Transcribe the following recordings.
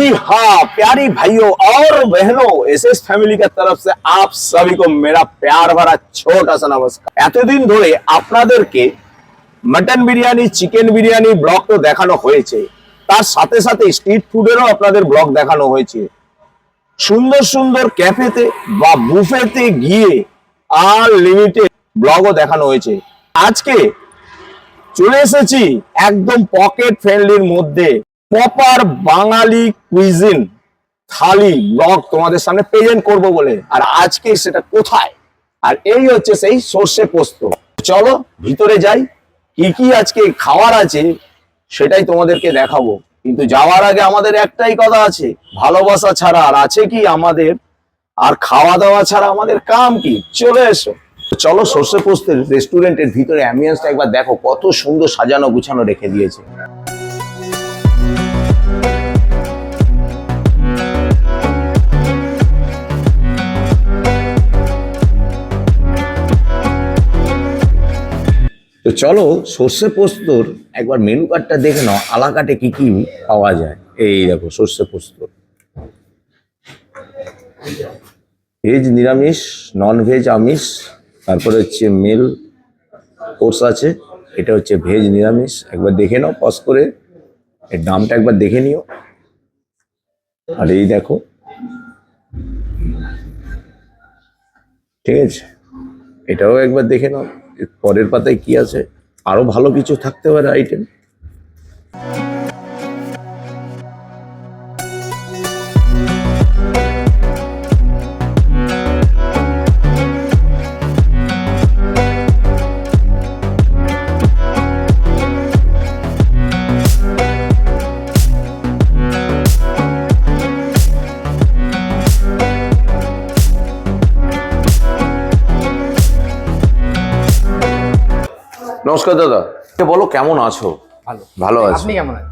जी हाँ प्यारी भाइयों और बहनों, एसएस फैमिली की तरफ से आप सभी को मेरा प्यार भरा छोटा सा नमस्कार। এতদিন ধরে আপনাদেরকে mutton biryani, chicken biryani blog তো দেখানো হয়েছে, তার সাথে সাথে স্ট্রিট ফুডেরও আপনাদের ব্লগ দেখানো হয়েছে। সুন্দর সুন্দর ক্যাফেতে বা বুফেতে গিয়ে আনলিমিটেড ব্লগও দেখানো হয়েছে। আজকে চলে এসেছি একদম পকেট ফ্রেন্ডলির মধ্যে প্রপার বাঙালি কুইজিন থালি ব্লগ তোমাদের সামনে প্রেজেন্ট করব বলে। আর আজকে সেটা কোথায়, আর এই হচ্ছে সেই সর্ষে পোস্ত। চলো ভিতরে যাই, কি কি আজকে খাওয়ার আছে সেটাই তোমাদেরকে দেখাবো। কিন্তু যাওয়ার আগে আমাদের একটাই কথা আছে, ভালোবাসা ছাড়া আর আছে কি আমাদের, আর খাওয়া দাওয়া ছাড়া আমাদের কাম কি। চলে এসো, চলো সর্ষে পোস্তের রেস্টুরেন্টের ভিতরে অ্যাম্বিয়েন্সটা একবার দেখো, কত সুন্দর সাজানো গুছানো রেখে দিয়েছে। তো চলো সর্ষে পোস্তর একবার মেনু কার্ডটা দেখে নাও, আলাকাটে কি কি পাওয়া যায়। এই দেখো সর্ষে পোস্ত, ভেজ নিরামিষ, নন ভেজ আমিষ, তারপরে হচ্ছে মেল কোর্স আছে, এটা হচ্ছে ভেজ নিরামিষ। একবার দেখে নাও পজ করে, এর দামটা একবার দেখে নিও। আর এই দেখো, ঠিক আছে, এটাও একবার দেখে নাও। পরের পাতায় কি আছে, আরো ভালো কিছু থাকতে পারে আইটেম। নমস্কার দাদা, বলো কেমন আছো? ভালো। ভালো আছো? আপনি কেমন আছেন?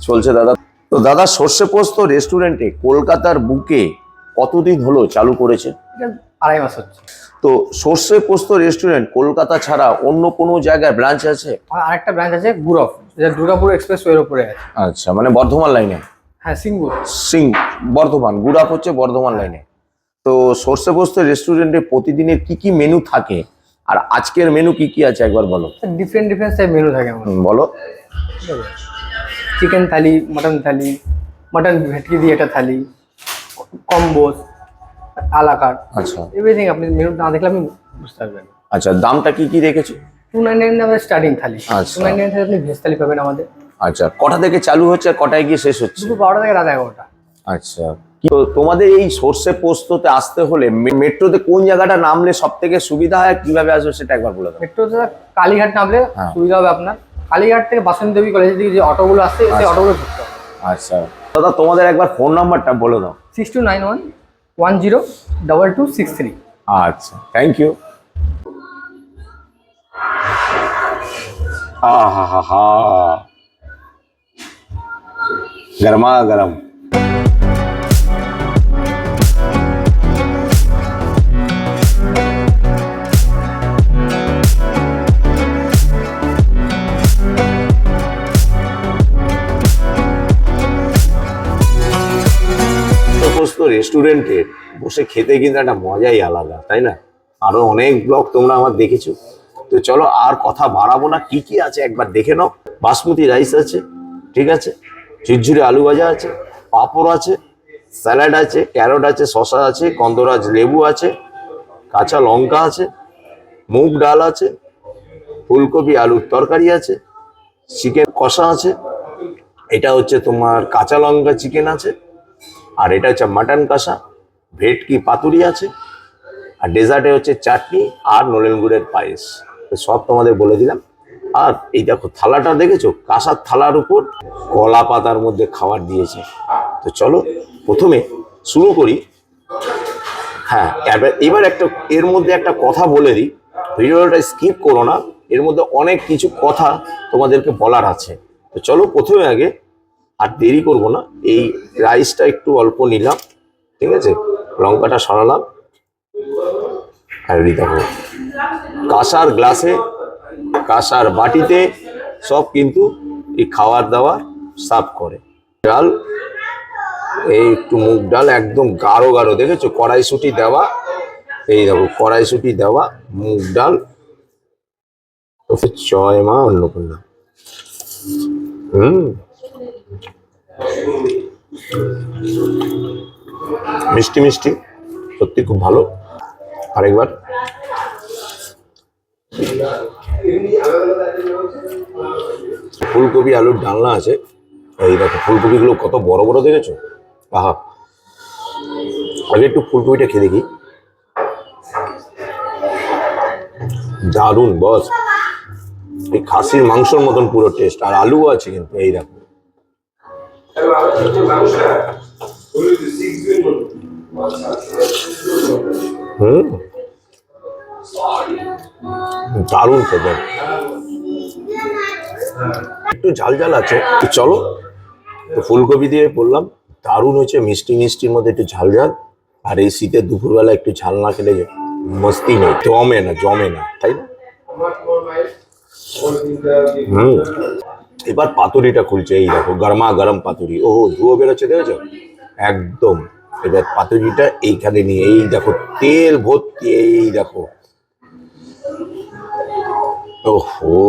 চলছে দাদা। তো দাদা সর্ষে পোস্ত রেস্টুরেন্টে কলকাতার বুকে কতদিন হলো চালু করেছে? এটা 2.5 মাস হচ্ছে। তো সর্ষে পোস্ত রেস্টুরেন্ট কলকাতা ছাড়া অন্য কোনো জায়গায় ব্রাঞ্চ আছে? আর আরেকটা ব্রাঞ্চ আছে গুরফ, যেটা দুর্গাপুর এক্সপ্রেসওয়ের উপরে আছে। আচ্ছা, মানে বর্ধমান লাইনে? হ্যাঁ, সিঙ্গুর। বর্ধমান, গুড়াপ হচ্ছে বর্ধমান লাইনে। তো সর্ষে পোস্ত রেস্টুরেন্টে প্রতিদিনের কি কি মেনু থাকে, আর আজকের মেনু কি কি আছে একবার বলো। ডিফারেন্ট টাইপ মেনু থাকে আমার। বলো। চিকেন থালি, মটন থালি, মটন ভেটকি দিয়ে একটা থালি, কম্বোস, আলাকাট। আচ্ছা, এভরিথিং আপনি মেনু না দেখলে আপনি বুঝতে পারবেন। আচ্ছা, দামটা কি কি রেখেছো? 299 আমাদের স্টার্টিং থালি। আচ্ছা। 299 থেকে আপনি ভেজ থালি পাবেন আমাদের। আচ্ছা, কটা থেকে চালু হচ্ছে আর কটায় গিয়ে শেষ হচ্ছে? দুপুর 12টা থেকে রাত 11টা। আচ্ছা, তো তোমাদের এই সর্ষে পোস্ততে আসতে হলে মেট্রোতে কোন জায়গাটা নামলে সব থেকে সুবিধা হয়, কিভাবে আসবে সেটা একবার বলে দাও। মেট্রোতে কালীঘাট নামলে সুবিধা হবে আপনার। কালীঘাট থেকে বাসন্তী দেবী কলেজের দিকে যে অটোগুলো আসছে, সেই অটোগুলো ধরতে হবে। আচ্ছা দাদা, তোমাদের একবার ফোন নাম্বারটা বলে দাও। 6291 102263। আচ্ছা, থ্যাংক ইউ। গরমা গরম। রেস্টুরেন্টে বসে খেতে কিন্তু একটা মজাই আলাদা, তাই না? আরো অনেক ব্লগ তোমরা আমার দেখেছো। তো চলো আর কথা বাড়াবো না, কি কি আছে একবার দেখে নাও। বাসমতি রাইস আছে, ঠিক আছে, ঝুরঝুরে আলু ভাজা আছে, পাঁপড় আছে, স্যালাড আছে, ক্যারট আছে, শসা আছে, গন্ধরাজ লেবু আছে, কাঁচা লঙ্কা আছে, মুগ ডাল আছে, ফুলকপি আলুর তরকারি আছে, চিকেন কষা আছে, এটা হচ্ছে তোমার কাঁচা লঙ্কা চিকেন আছে, আর এটা হচ্ছে মাটন কষা, ভেটকি পাতুরি আছে, আর ডেজার্টে হচ্ছে চাটনি আর নলেন গুড়ের পায়েস। সব তোমাদের বলে দিলাম। আর এই দেখো থালাটা দেখেছো, কাঁসার থালার উপর কলা পাতার মধ্যে খাবার দিয়েছে। তো চলো প্রথমে শুরু করি। হ্যাঁ, এবার একটা এর মধ্যে একটা কথা বলে দিই, ভিডিওটা স্কিপ করো না, এর মধ্যে অনেক কিছু কথা তোমাদেরকে বলার আছে। তো চলো প্রথমে আগে আর দেরি করব না, এই রাইসটা একটু অল্প নিলাম, ঠিক আছে, লঙ্কাটা সরালাম। আর দেখো কাঁসার গ্লাসে, কাঁসার বাটিতে সব কিন্তু এই খাবার দাবার সার্ভ করে। ডাল, এই একটু মুগ ডাল একদম গাঢ় গাঢ়, দেখেছো কড়াইশুঁটি দেওয়া, এই দেখো কড়াইশুঁটি দেওয়া মুগ ডাল। জয় মা অন্নপূর্ণা। হুম, মিষ্টি মিষ্টি, সত্যি খুব ভালো। আরেকবার। ফুলকপি আলুর ডালনা আছে, এই দেখো ফুলকপি গুলো কত বড় বড়, দেখেছো? আহা, আগে একটু ফুলকপিটা খেয়ে দেখি। দারুণ বস, এই খাসির মাংসর মতন পুরো টেস্ট, আর আলুও আছে কিন্তু, এই দেখো। হুম, দারুণ খেতে, একটু ঝাল ঝাল আছে। তো চলো, তো ফুলকপি দিয়ে বললাম দারুণ হয়েছে, মিষ্টি মিষ্টির মধ্যে একটু ঝাল ঝাল। আর এই শীতের দুপুরবেলা একটু ঝাল না খেলে যে মস্তি নেই, জমে না জমে না, তাই না? হুম, এবার পাতুরিটা খুলছে, এই দেখো গরমা গরম পাতুরি, ও ধুয়ো বেরোচ্ছে, দেখেছো? একদম। এবার পাতুরিটা এইখানে নিয়ে, এই দেখো তেল ভর্তি, এই দেখো, ওহো,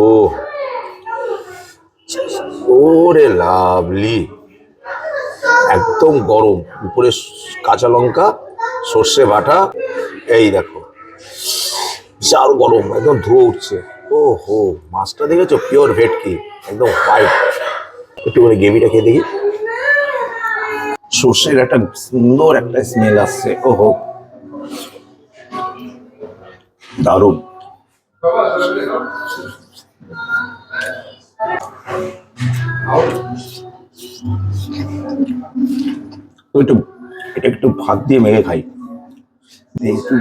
ওরে লাভলি, একদম গরম, উপরে কাঁচা লঙ্কা, সর্ষে বাটা, এই দেখো বিশাল গরম, একদম ধুয়ো উঠছে। ও হো, মাছটা দেখেছো পিওর ভেটকি, একদম হোয়াইট। একটু করে গ্রেভিটা খেয়ে দেখি। সর্ষের একটা সুন্দর একটা স্মেল আসছে, ও হো, দারুণ। তো একটু, এটা একটু ভাত দিয়ে মেখে খাই একটু।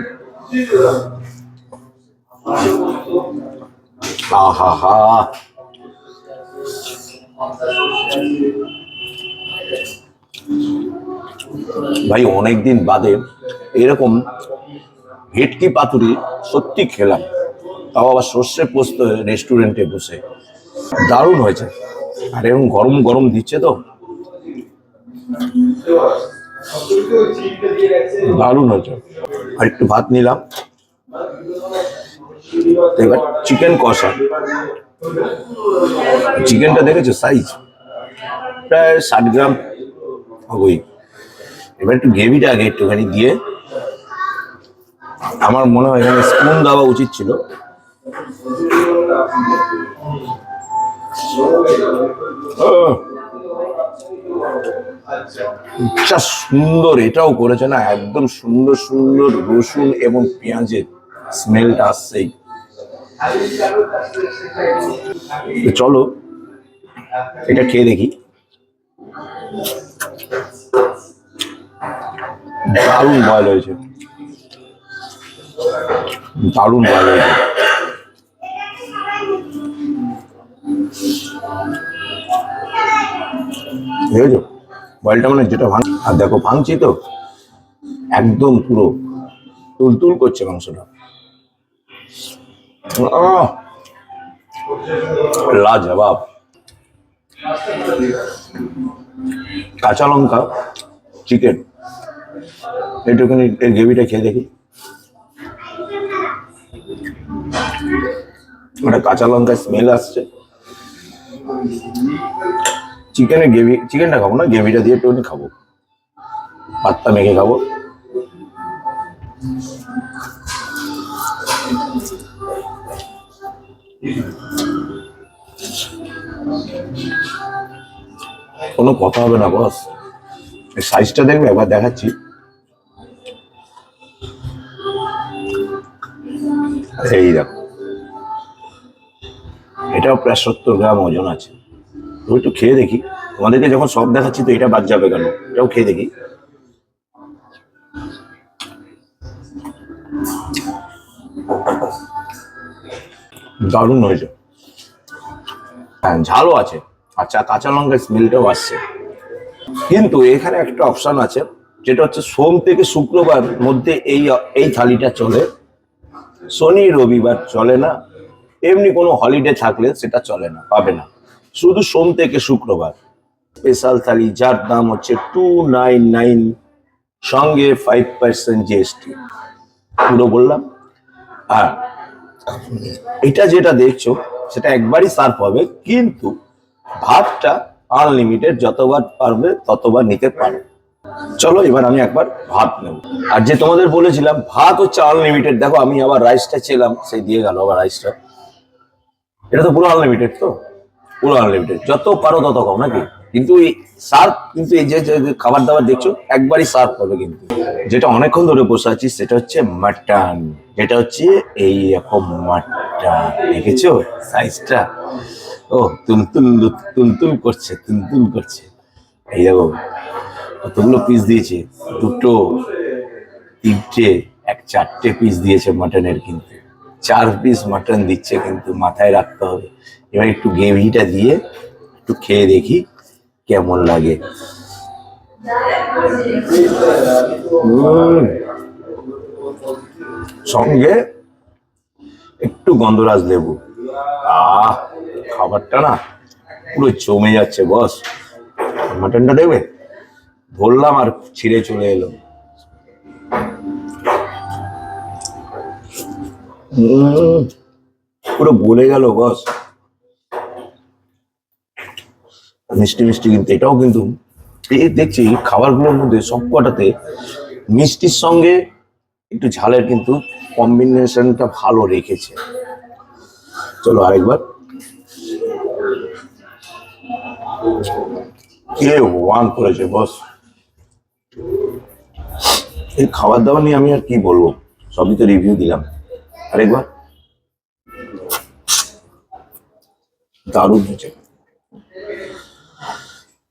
আহা হা, ভাই অনেকদিন বাদে এরকম ভেটকি পাতুরি সত্যি খেলাম, তাও আবার সর্ষে পোস্ত রেস্টুরেন্টে বসে, দারুণ হয়েছে। আর এরকম গরম গরম দিচ্ছে তো, দারুণ হয়েছে। আর একটু ভাত নিলাম, এবার চিকেন কষা। চিকেনটা দেখেছো সাইজ, প্রায় 60 গ্রাম হবেই। এবার একটু গ্রেভিটা আগে একটুখানি দিয়ে, আমার মনে হয় এখানে স্পুন দেওয়া উচিত ছিল। যা সুন্দর এটাও করেছে না, একদম সুন্দর সুন্দর রসুন এবং পেঁয়াজের স্মেলটা আসছেই। চলো এটা খেয়ে দেখি। দারুণ বয়েল হয়েছে, দারুণ বয়েল হয়েছে। বুঝেছো, বয়েলটা মানে যেটা ভাঙ, আর দেখো ভাঙছি তো একদম পুরো তুলতুল করছে মাংসটা। লাজবাব। কাঁচা লঙ্কা, চিকেন, একটুখানি এর গ্রেভিটা খেয়ে দেখি। একটা কাঁচা লঙ্কার স্মেল আসছে। চিকেনের গ্রেভি, চিকেনটা খাবো না, গ্রেভিটা দিয়ে একটুখানি খাবো, ভাতটা মেখে খাবো। কোনো কথা হবে না বস, সাইজটা দেখবে একবার, দেখাচ্ছি। এই দেখো, এটাও প্রায় 70 গ্রাম ওজন আছে। তো একটু খেয়ে দেখি, তোমাদেরকে যখন সব দেখাচ্ছি তো এটা বাদ যাবে কেন, এটাও খেয়ে দেখি। দারুণ হয়েছে, হ্যাঁ ঝালও আছে, আচ্ছা কাঁচা লঙ্কার স্মেলটাও আসছে। কিন্তু এখানে একটা অপশন আছে, যেটা হচ্ছে সোম থেকে শুক্রবার মধ্যে এই এই থালিটা চলে, শনি রবিবার চলে না, এমনি কোনো হলিডে থাকলে সেটা চলে না, পাবে না, শুধু সোম থেকে শুক্রবার। স্পেশাল থালি, যার দাম হচ্ছে 299, সঙ্গে 5% জিএসটি। পুরো বললাম। আর এটা যেটা দেখছো সেটা একবারই সার্ভ হবে, কিন্তু ভাতটা আনলিমিটেড, যতবার পারবে ততবার নিতে পারো। চলো এবার আমি একবার ভাত নেব। আর যে তোমাদের বলেছিলাম ভাত হচ্ছে আনলিমিটেড, দেখো আমি আবার রাইসটা ছিলাম, সেই দিয়ে গেল আবার রাইসটা। এটা তো পুরো আনলিমিটেড, তো পুরো আনলিমিটেড, যত পারো তত কম নাকি। কিন্তু এই সার্ভ, কিন্তু এই যে যে খাবার দাবার দেখছো একবারই সার্ভ হবে। কিন্তু যেটা অনেকক্ষণ ধরে বসে আছি সেটা হচ্ছে মাটন। যেটা হচ্ছে এই রকম মাটন, দেখেছো সাইজটা? ও তুলতুল তুলতুল করছে, তুলতুল করছে। এই দেখো কতগুলো পিস দিয়েছে, দুটো, তিনটে, চারটে পিস দিয়েছে মাটনের। কিন্তু 4 পিস মাটন দিচ্ছে, কিন্তু মাথায় রাখতে হবে। এবার একটু গ্রেভিটা দিয়ে একটু খেয়ে দেখি কেমন লাগে। সঙ্গে একটু গন্ধরাজ লেবু। আহ, খাবারটা না পুরো জমে যাচ্ছে বস। মাটনটা দেখবে, ধরলাম আর ছিঁড়ে চলে এলো। পুরো গলে গেল বস। মিষ্টি মিষ্টি, কিন্তু এটাও কিন্তু এই দেখছি খাবারগুলোর মধ্যে সবকটাতে মিষ্টির সঙ্গে একটু ঝালের কিন্তু কম্বিনেশনটা ভালো রেখেছে। চলো আরেকবার। কে ওয়ান করেছে বস। এই খাবার দাবার নিয়ে আমি আর কি বলবো, সবই তো রিভিউ দিলাম। আরেকবার। দারুণ হয়েছে।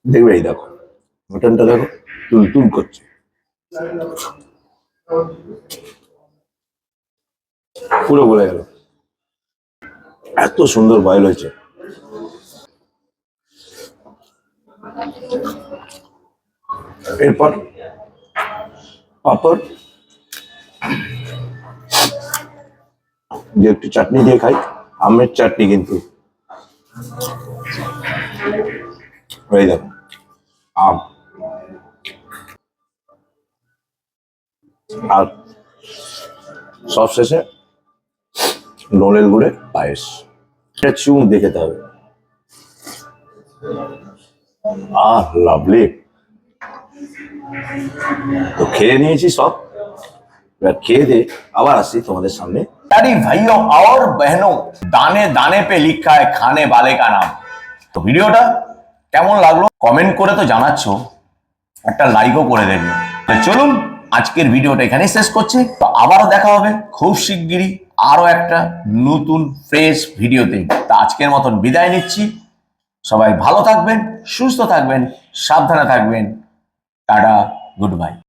দেখবে এই দেখো মটনটা, দেখো তুলতুল করছে। পুরো বলে গেল, এত সুন্দর বয়েল হয়েছে। এরপর পাপড় দিয়ে একটু চাটনি দিয়ে খাই, আমের চাটনি। কিন্তু এই দেখো আম, আর সব শেষে নলের গুড়ে পায়েস। এটা চুম দেখে যেতে হবে। লাভলি। তো খেয়ে নিয়েছি সব, এবার খেয়ে দে আবার আসছি তোমাদের সামনে। प्यारी भाइयों और बहनों, दाने दाने पे लिखा है खाने वाले का नाम। তো ভিডিওটা কেমন লাগলো কমেন্ট করে তো জানাচ্ছ, একটা লাইকও করে দেবে। চলুন আজকের ভিডিওটা এখানেই শেষ করছি। তো আবারও দেখা হবে খুব শিগগিরই আরো একটা নতুন ফ্রেশ ভিডিওতে। তা আজকের মতন বিদায় নিচ্ছি। সবাই ভালো থাকবেন, সুস্থ থাকবেন, সাবধানে থাকবেন। Tata, good bye.